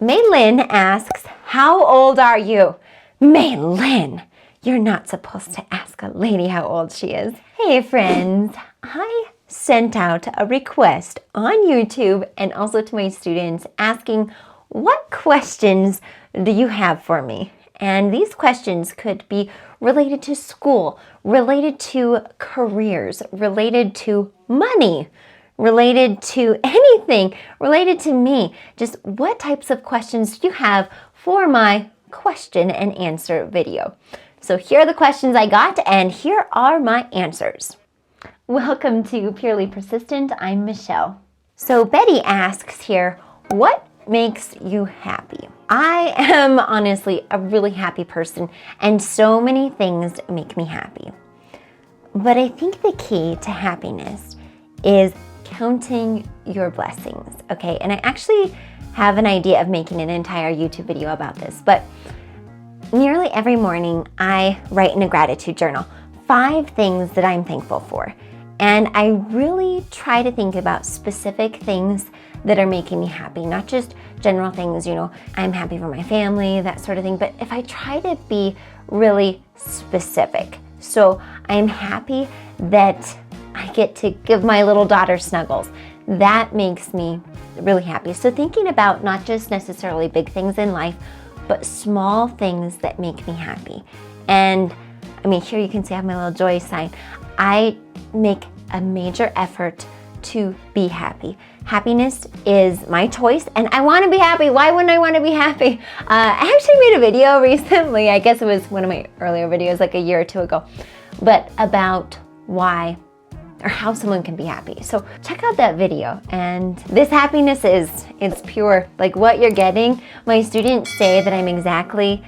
Maylin asks, how old are you? Maylin, you're not supposed to ask a lady how old she is. Hey friends, I sent out a request on YouTube and also to my students asking, what questions do you have for me? And these questions could be related to school, related to careers, related to money, related to anything, related to me. Just what types of questions do you have for my question and answer video? So here are the questions I got, and here are my answers. Welcome to Purely Persistent. I'm Michelle. So Betty asks here, what makes you happy? I am honestly a really happy person, and so many things make me happy. But I think the key to happiness is counting your blessings, okay? And I actually have an idea of making an entire YouTube video about this, but nearly every morning I write in a gratitude journal 5 things that I'm thankful for. And I really try to think about specific things that are making me happy, not just general things, you know, I'm happy for my family, that sort of thing, but if I try to be really specific. So I'm happy that I get to give my little daughter snuggles. That makes me really happy. So thinking about not just necessarily big things in life, but small things that make me happy. And I mean, here you can see I have my little joy sign. I make a major effort to be happy. Happiness is my choice, and I want to be happy. Why wouldn't I want to be happy? I actually made a video recently, I guess it was one of my earlier videos like a year or 2 ago, but about why or how someone can be happy. So check out that video. And this happiness it's pure. Like what you're getting, my students say that I'm exactly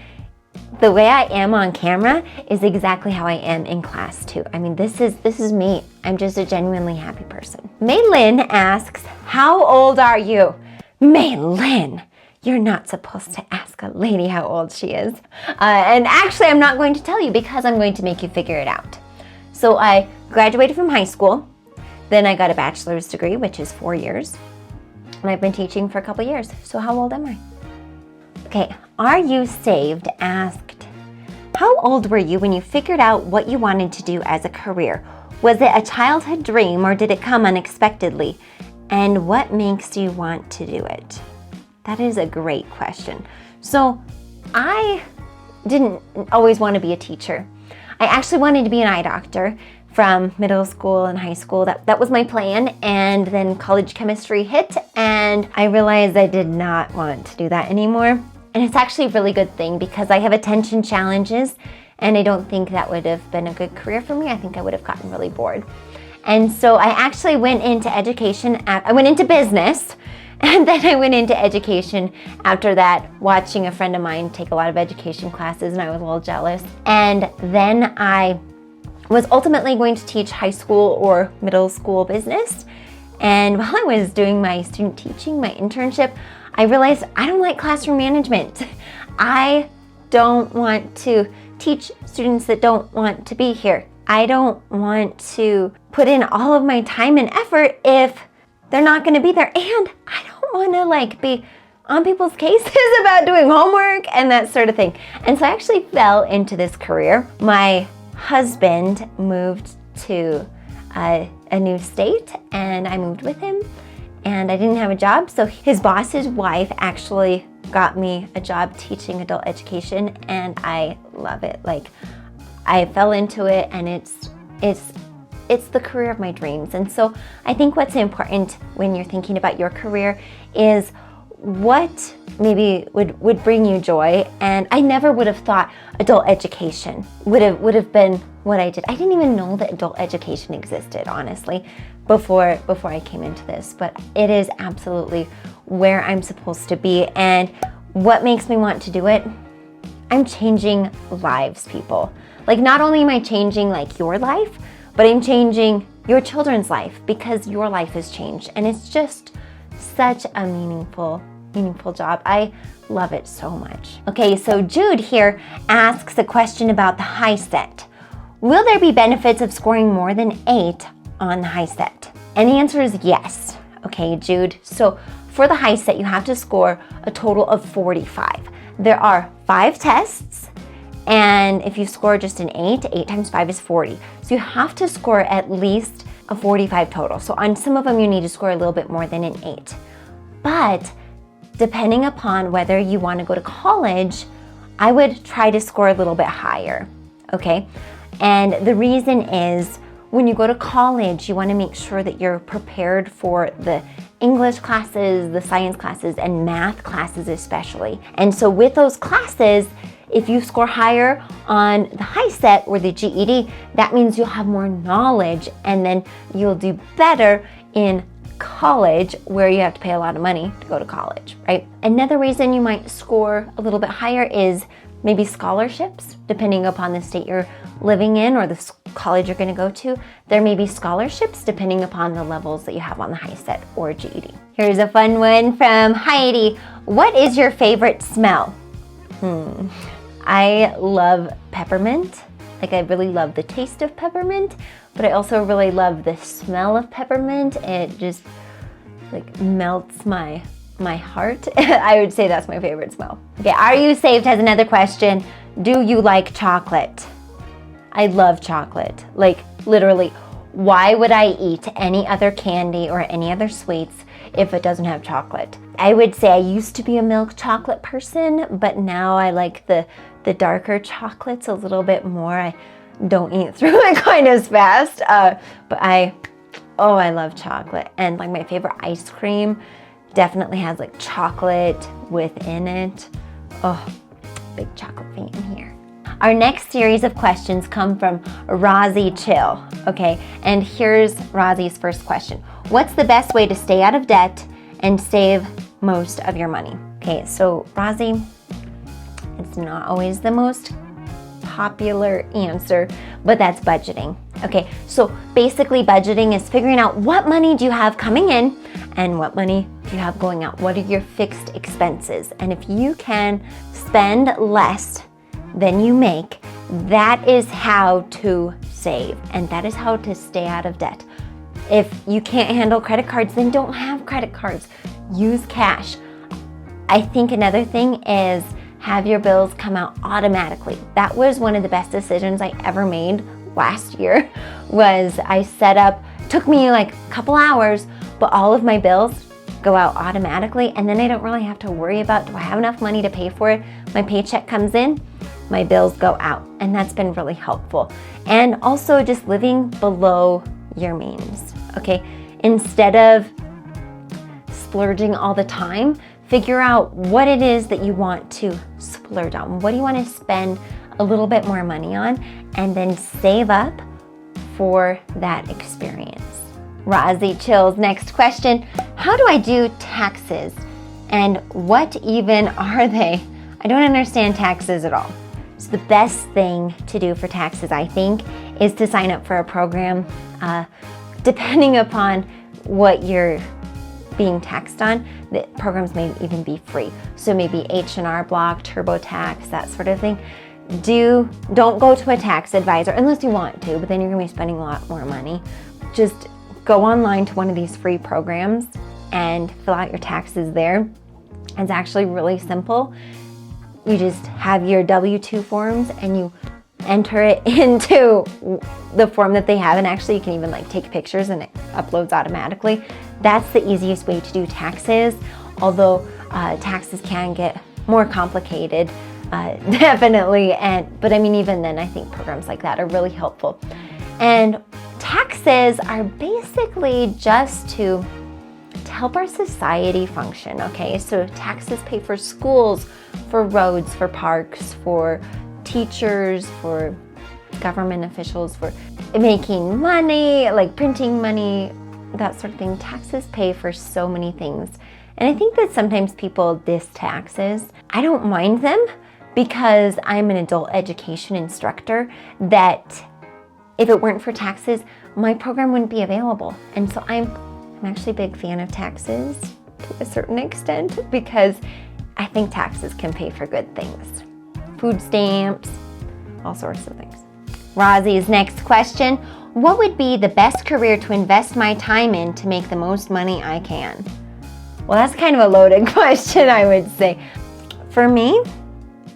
the way I am on camera is exactly how I am in class too. I mean, this is me. I'm just a genuinely happy person. Maylin asks, how old are you? Maylin, you're not supposed to ask a lady how old she is. And actually, I'm not going to tell you because I'm going to make you figure it out. So I graduated from high school. Then I got a bachelor's degree, which is 4 years. And I've been teaching for a couple years. So how old am I? Okay, are you saved asked, how old were you when you figured out what you wanted to do as a career? Was it a childhood dream or did it come unexpectedly? And what makes you want to do it? That is a great question. So I didn't always want to be a teacher. I actually wanted to be an eye doctor from middle school and high school. That was my plan. And then college chemistry hit and I realized I did not want to do that anymore. And it's actually a really good thing because I have attention challenges and I don't think that would have been a good career for me. I think I would have gotten really bored. And so I actually went into education. I went into business and then I went into education after that, watching a friend of mine take a lot of education classes and I was a little jealous. And then I was ultimately going to teach high school or middle school business. And while I was doing my student teaching, my internship, I realized I don't like classroom management. I don't want to teach students that don't want to be here. I don't want to put in all of my time and effort if they're not going to be there. And I don't want to be on people's cases about doing homework and that sort of thing. And so I actually fell into this career. My husband moved to a new state and I moved with him. And I didn't have a job, so his boss's wife actually got me a job teaching adult education, and I love it. I fell into it, and it's the career of my dreams. And so I think what's important when you're thinking about your career is what maybe would bring you joy. And I never would have thought adult education would have been what I did. I didn't even know that adult education existed, honestly, before I came into this. But it is absolutely where I'm supposed to be. And what makes me want to do it? I'm changing lives, people. Not only am I changing your life, but I'm changing your children's life because your life has changed. And it's just such a meaningful job. I love it so much. Okay, so Jude here asks a question about the HiSET. Will there be benefits of scoring more than 8 on the HiSET? And the answer is yes. Okay, Jude. So for the HiSET, you have to score a total of 45. There are 5 tests, and if you score just an 8, 8 times 5 is 40. So you have to score at least a 45 total. So on some of them, you need to score a little bit more than an 8. But depending upon whether you want to go to college, I would try to score a little bit higher, okay? And the reason is, when you go to college, you want to make sure that you're prepared for the English classes, the science classes, and math classes especially. And so with those classes, if you score higher on the HiSET or the GED, that means you'll have more knowledge, and then you'll do better in college, where you have to pay a lot of money to go to college, right? Another reason you might score a little bit higher is maybe scholarships, depending upon the state you're living in or the college you're going to go to. There may be scholarships depending upon the levels that you have on the HiSET or GED. Here's a fun one from Heidi. What is your favorite smell? I love peppermint. Like, I really love the taste of peppermint, but I also really love the smell of peppermint. It just like melts my heart. I would say that's my favorite smell. Okay, Are You Saved has another question. Do you like chocolate? I love chocolate. Like, literally, why would I eat any other candy or any other sweets if it doesn't have chocolate? I would say I used to be a milk chocolate person, but now I like the darker chocolates a little bit more. I don't eat through it quite as fast, but I love chocolate. And like, my favorite ice cream definitely has like chocolate within it. Oh, big chocolate fan here. Our next series of questions come from Rozzy Chill, okay? And here's Rozzy's first question. What's the best way to stay out of debt and save most of your money? Okay, so Rozzy, it's not always the most popular answer, but that's budgeting. Okay, so basically budgeting is figuring out what money do you have coming in and what money do you have going out. What are your fixed expenses? And if you can spend less than you make, that is how to save, and that is how to stay out of debt. If you can't handle credit cards, then don't have credit cards. Use cash. I think another thing is have your bills come out automatically. That was one of the best decisions I ever made last year. Was I set up, took me like a couple hours, but all of my bills go out automatically, and then I don't really have to worry about, do I have enough money to pay for it? My paycheck comes in, my bills go out, and that's been really helpful. And also just living below your means, okay? Instead of splurging all the time, figure out what it is that you want to splurge on. What do you want to spend a little bit more money on, and then save up for that experience. Rozzy Chill's next question, how do I do taxes? And what even are they? I don't understand taxes at all. So the best thing to do for taxes, I think, is to sign up for a program. Depending upon what you're being taxed on, the programs may even be free. So maybe H&R Block, TurboTax, that sort of thing. Don't go to a tax advisor unless you want to, but then you're gonna be spending a lot more money. Just go online to one of these free programs and fill out your taxes there. It's actually really simple. You just have your W-2 forms and you enter it into the form that they have, and actually you can even like take pictures and it uploads automatically. That's the easiest way to do taxes, although taxes can get more complicated, definitely. But I mean, even then, I think programs like that are really helpful. And taxes are basically just to help our society function, okay? So taxes pay for schools, for roads, for parks, for teachers, for government officials, for making money, like printing money, that sort of thing. Taxes pay for so many things. And I think that sometimes people diss taxes. I don't mind them because I'm an adult education instructor, that if it weren't for taxes, my program wouldn't be available. And so I'm actually a big fan of taxes to a certain extent, because I think taxes can pay for good things. Food stamps, all sorts of things. Rozzy's next question, what would be the best career to invest my time in to make the most money I can? Well, that's kind of a loaded question, I would say. For me,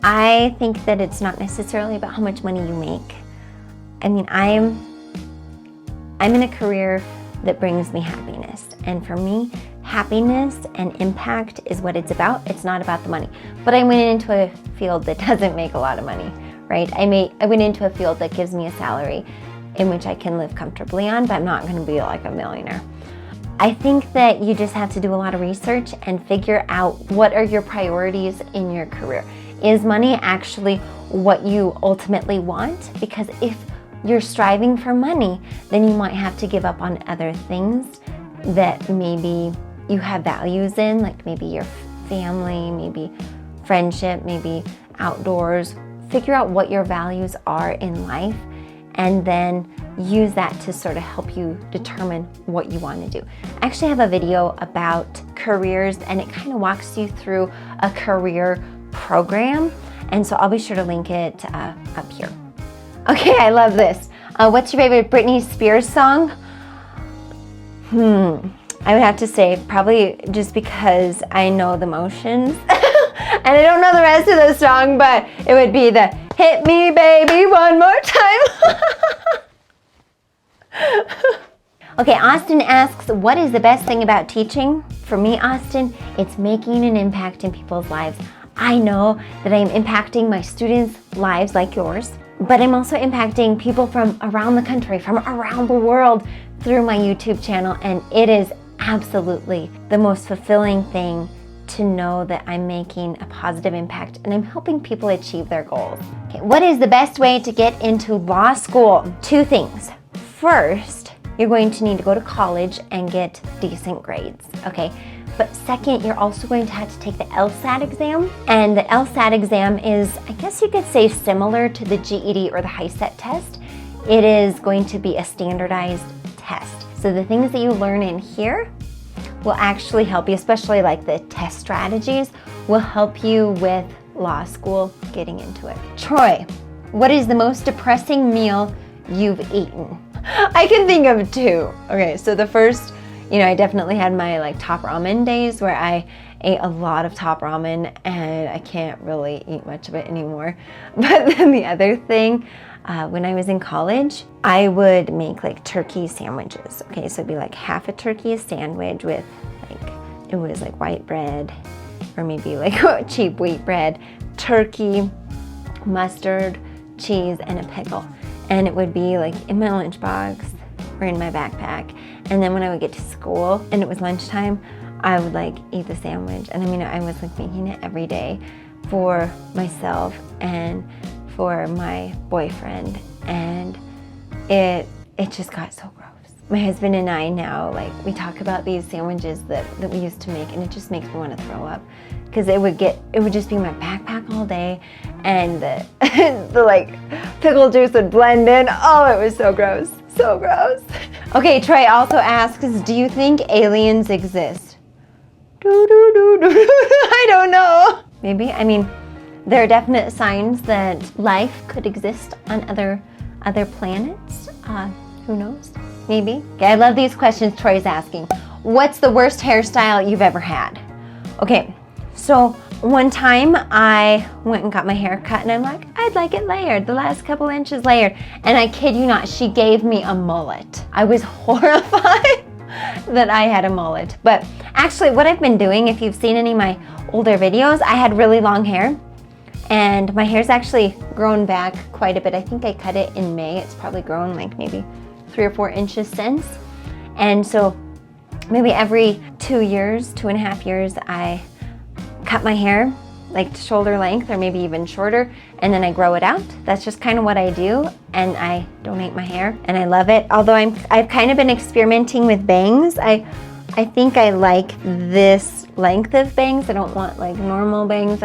I think that it's not necessarily about how much money you make. I mean, I'm in a career that brings me happiness. And for me, happiness and impact is what it's about. It's not about the money. But I went into a field that doesn't make a lot of money, right? I went into a field that gives me a salary in which I can live comfortably on, but I'm not going to be like a millionaire. I think that you just have to do a lot of research and figure out what are your priorities in your career. Is money actually what you ultimately want? Because if you're striving for money, then you might have to give up on other things that maybe you have values in, like maybe your family, maybe friendship, maybe outdoors. Figure out what your values are in life and then use that to sort of help you determine what you want to do. I actually have a video about careers and it kind of walks you through a career program, and so I'll be sure to link it up here. Okay, I love this. What's your favorite Britney Spears song? I would have to say probably just because I know the motions and I don't know the rest of the song, but it would be the "Hit Me Baby One More Time." Okay, Austin asks, what is the best thing about teaching? For me, Austin, it's making an impact in people's lives. I know that I'm impacting my students' lives like yours, but I'm also impacting people from around the country, from around the world through my YouTube channel, and it is absolutely the most fulfilling thing to know that I'm making a positive impact and I'm helping people achieve their goals. Okay, what is the best way to get into law school? Two things. First, you're going to need to go to college and get decent grades, okay? But second, you're also going to have to take the LSAT exam. And the LSAT exam is, I guess you could say, similar to the GED or the HiSET test. It is going to be a standardized test. So the things that you learn in here will actually help you, especially like the test strategies, will help you with law school getting into it. Troy, what is the most depressing meal you've eaten? I can think of two. Okay, so the first, I definitely had my like top ramen days where I ate a lot of top ramen and I can't really eat much of it anymore. But then the other thing, when I was in college, I would make like turkey sandwiches. Okay, so it'd be like half a turkey sandwich with it was like white bread or maybe like cheap wheat bread, turkey, mustard, cheese, and a pickle. And it would be like in my lunchbox or in my backpack. And then when I would get to school and it was lunchtime, I would like eat the sandwich. And I was like making it every day for myself and for my boyfriend. And it just got so gross. My husband and I now, like, we talk about these sandwiches that we used to make, and it just makes me want to throw up. Because it would just be my backpack all day, and the like pickle juice would blend in. Oh, it was so gross, so gross. Okay, Troy also asks, do you think aliens exist? I don't know. Maybe. I mean, there are definite signs that life could exist on other planets. Who knows? Maybe. Okay, I love these questions Troy's asking. What's the worst hairstyle you've ever had? Okay, so one time I went and got my hair cut and I'm like, I'd like it layered, the last couple inches layered. And I kid you not, she gave me a mullet. I was horrified that I had a mullet. But actually what I've been doing, if you've seen any of my older videos, I had really long hair. And my hair's actually grown back quite a bit. I think I cut it in May. It's probably grown like maybe 3 or 4 inches since. And so maybe every 2 years, 2.5 years, I cut my hair like to shoulder length or maybe even shorter, and then I grow it out. That's just kind of what I do, and I donate my hair and I love it. Although I've kind of been experimenting with bangs. I think I like this length of bangs. I don't want like normal bangs.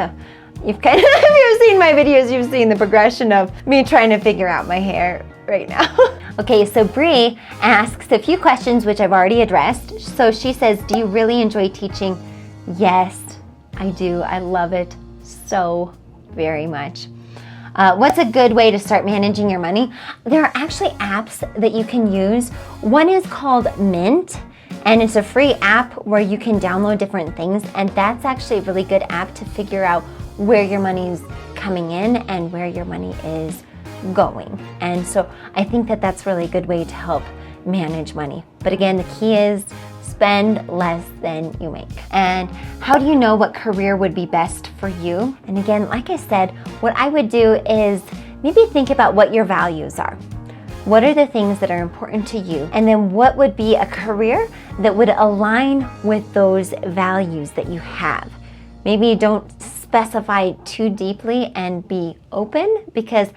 You've kind of, if you've seen my videos, you've seen the progression of me trying to figure out my hair right now. Okay, so Bree asks a few questions which I've already addressed. So she says, do you really enjoy teaching? Yes, I do. I love it so very much. What's a good way to start managing your money? There are actually apps that you can use. One is called Mint, And it's a free app where you can download different things, and that's actually a really good app to figure out where your money's coming in and where your money is going. And so I think that that's really a good way to help manage money. But again, the key is spend less than you make. And how do you know what career would be best for you? And again, like I said, what I would do is maybe think about what your values are. What are the things that are important to you? And then what would be a career that would align with those values that you have? Maybe don't specify too deeply and be open, because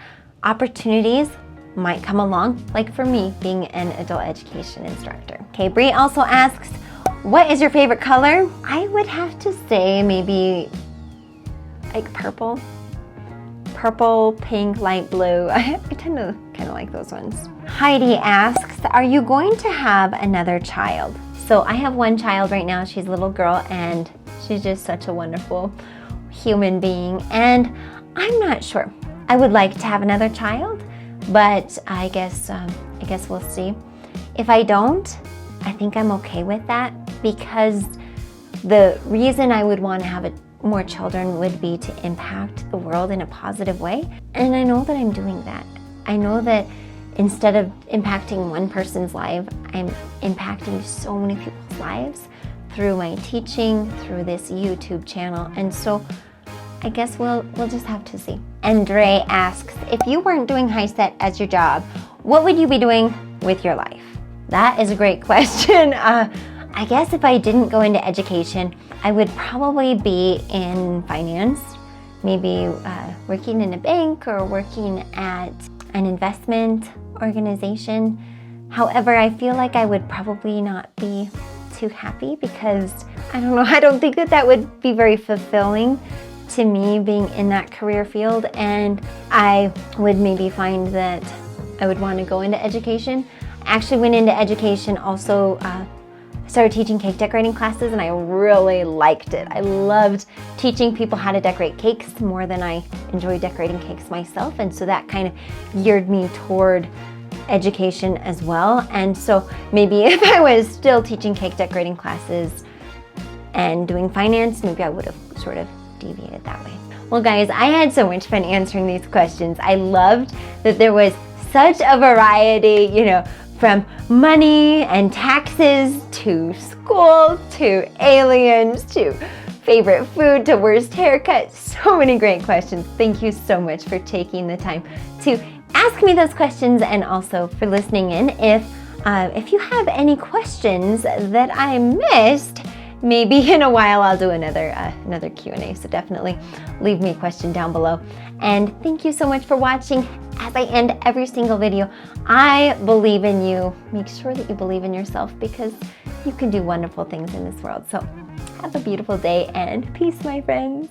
opportunities might come along, like for me, being an adult education instructor. Okay, Bree also asks, what is your favorite color? I would have to say maybe like purple. Purple, pink, light blue. I tend to kind of like those ones. Heidi asks, are you going to have another child? So I have one child right now. She's a little girl, and she's just such a wonderful human being. And I'm not sure. I would like to have another child, but I guess we'll see. If I don't, I think I'm okay with that, because the reason I would want to have more children would be to impact the world in a positive way. And I know that I'm doing that. I know that instead of impacting one person's life, I'm impacting so many people's lives through my teaching, through this YouTube channel. And so I guess we'll just have to see. Andre asks, if you weren't doing HiSET as your job, what would you be doing with your life? That is a great question. I guess if I didn't go into education, I would probably be in finance, maybe working in a bank or working at an investment organization. However, I feel like I would probably not be too happy, because I don't know, I don't think that would be very fulfilling to me, being in that career field. And I would maybe find that I would want to go into education. I actually went into education also, started teaching cake decorating classes, and I really liked it. I loved teaching people how to decorate cakes more than I enjoy decorating cakes myself. And so that kind of geared me toward education as well. And so maybe if I was still teaching cake decorating classes and doing finance, maybe I would have sort of deviated that way. Well guys, I had so much fun answering these questions. I loved that there was such a variety, you know, from money and taxes to school to aliens to favorite food to worst haircut. So many great questions. Thank you so much for taking the time to ask me those questions, and also for listening in. If you have any questions that I missed, maybe in a while I'll do another Q&A, so definitely leave me a question down below. And thank you so much for watching. As I end every single video, I believe in you. Make sure that you believe in yourself, because you can do wonderful things in this world. So have a beautiful day, and peace, my friends.